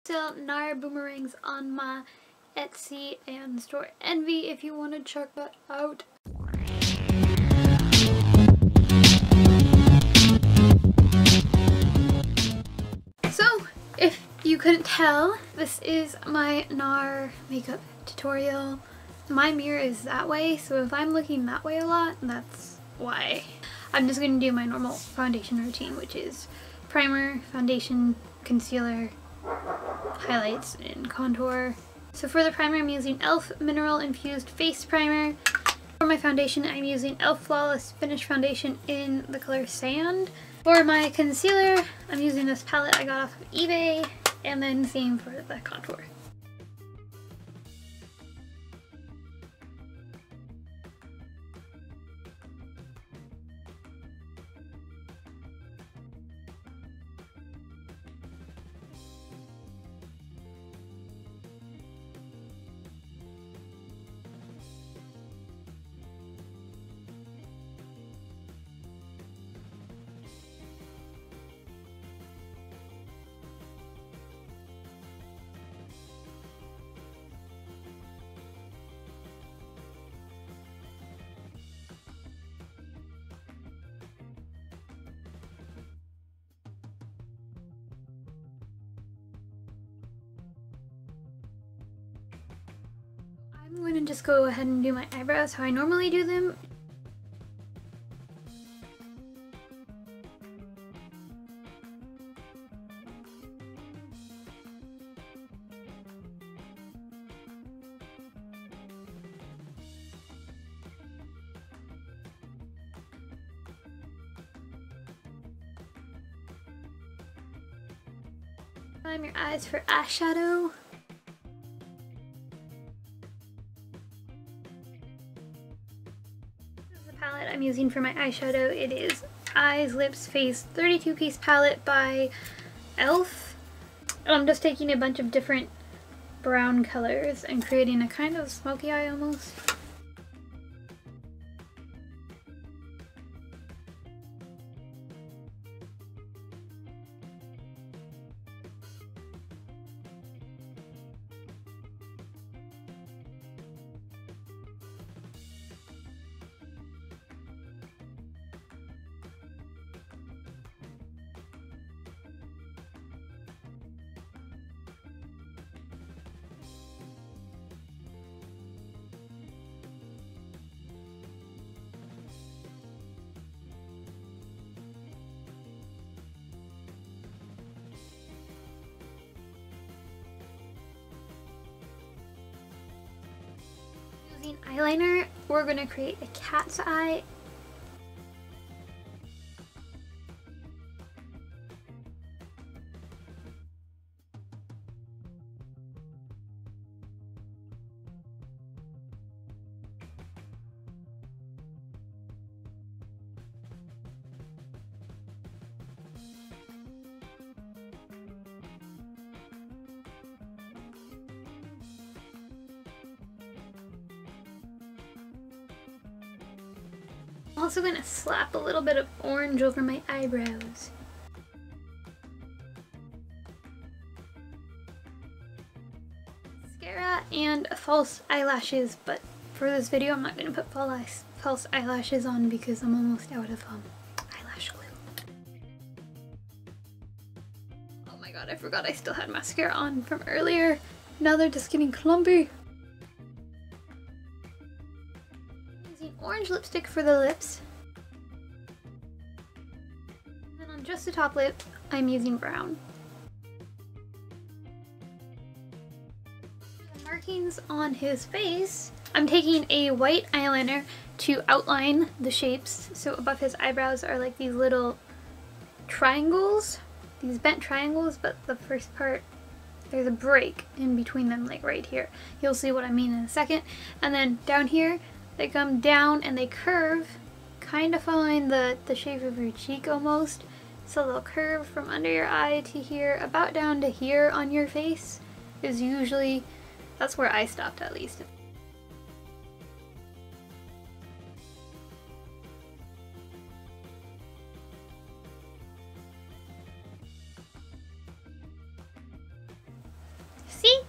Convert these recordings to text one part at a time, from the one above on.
Sell Gnar boomerangs on my Etsy and store Envy if you want to check that out. So, if you couldn't tell, this is my Gnar makeup tutorial. My mirror is that way, so if I'm looking that way a lot, that's why. I'm just going to do my normal foundation routine, which is primer, foundation, concealer, highlights, and contour. So for the primer, I'm using e.l.f. Mineral Infused Face Primer. For my foundation, I'm using e.l.f. Flawless Finish Foundation in the color Sand. For my concealer, I'm using this palette I got off of eBay, and then same for the contour. I'm going to just go ahead and do my eyebrows how I normally do them. Prime your eyes for eyeshadow. Palette I'm using for my eyeshadow. It is Eyes, Lips, Face 32-piece palette by e.l.f. I'm just taking a bunch of different brown colors and creating a kind of smoky eye almost. Eyeliner, we're going to create a cat's eye. I'm also going to slap a little bit of orange over my eyebrows. Mascara and false eyelashes, but for this video I'm not going to put false eyelashes on because I'm almost out of eyelash glue. Oh my god, I forgot I still had mascara on from earlier. Now they're just getting clumpy. Orange lipstick for the lips. And then on just the top lip, I'm using brown. For the markings on his face, I'm taking a white eyeliner to outline the shapes. So above his eyebrows are like these little triangles, these bent triangles, but the first part, there's a break in between them, like right here. You'll see what I mean in a second. And then down here, they come down and they curve, kind of following the shape of your cheek almost. So they'll curve from under your eye to here, about down to here on your face is usually, that's where I stopped at least. See?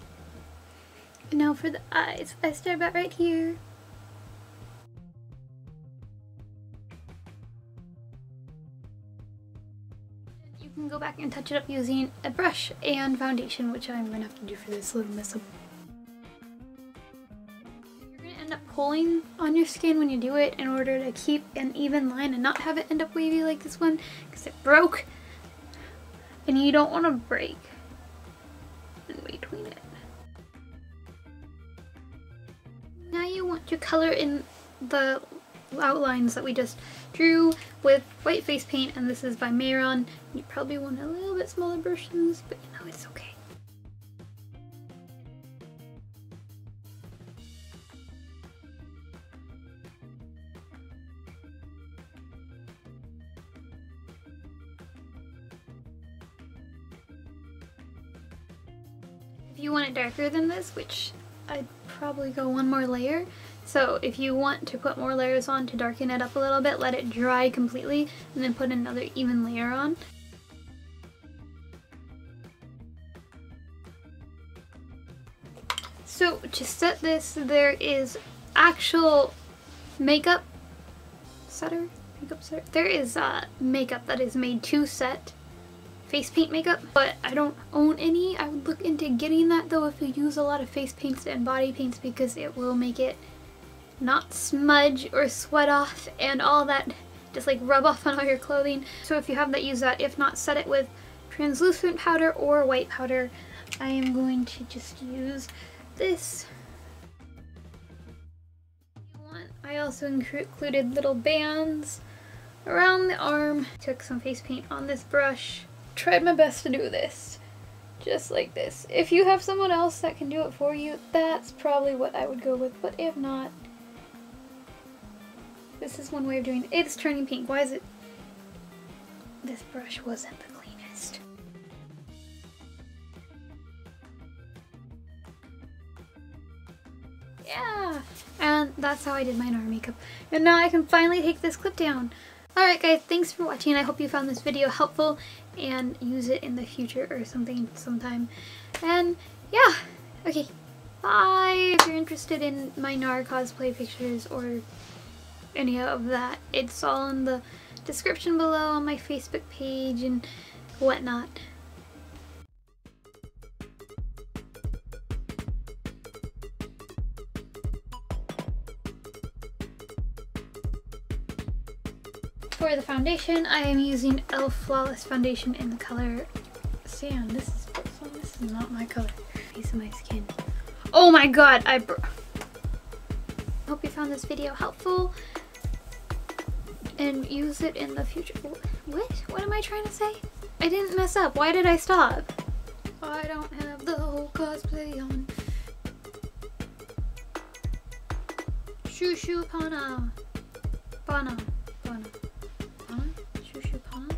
And now for the eyes. I start about right here. You can go back and touch it up using a brush and foundation, which I'm gonna have to do for this little mess up. You're gonna end up pulling on your skin when you do it in order to keep an even line and not have it end up wavy like this one because it broke. And you don't want to break in between it. Now you want to color in the outlines that we just drew with white face paint, and this is by Mayron. You probably want a little bit smaller brush than this, but you know, it's okay. If you want it darker than this, which I'd probably go one more layer. So if you want to put more layers on to darken it up a little bit, let it dry completely and then put another even layer on. So to set this, there is actual makeup setter? There is makeup that is made to set face paint makeup, but I don't own any. I would look into getting that though if you use a lot of face paints and body paints, because it will make it not smudge or sweat off and all that, just like rub off on all your clothing. So if you have that, use that. If not, set it with translucent powder or white powder. I am going to just use this. I also included little bands around the arm. Took some face paint on this brush. Tried my best to do this just like this. If you have someone else that can do it for you, that's probably what I would go with, but if not, this is one way of doing it. It's turning pink. Why is it? This brush wasn't the cleanest. Yeah, and that's how I did my Gnar makeup. And now I can finally take this clip down. Alright guys, thanks for watching. I hope you found this video helpful and use it in the future or something sometime. And yeah, okay, bye! If you're interested in my Gnar cosplay pictures or any of that, it's all in the description below on my Facebook page and whatnot. For the foundation, I am using e.l.f. Flawless Foundation in the color Sand. This is not my color. Piece of my skin. Oh my god! Hope you found this video helpful and use it in the future. What? What am I trying to say? I didn't mess up. Why did I stop? I don't have the whole cosplay on. Shoo shoo pana. Pana. Pana. Shoo shoo pana?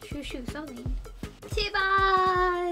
Shoo shoo something. Bye!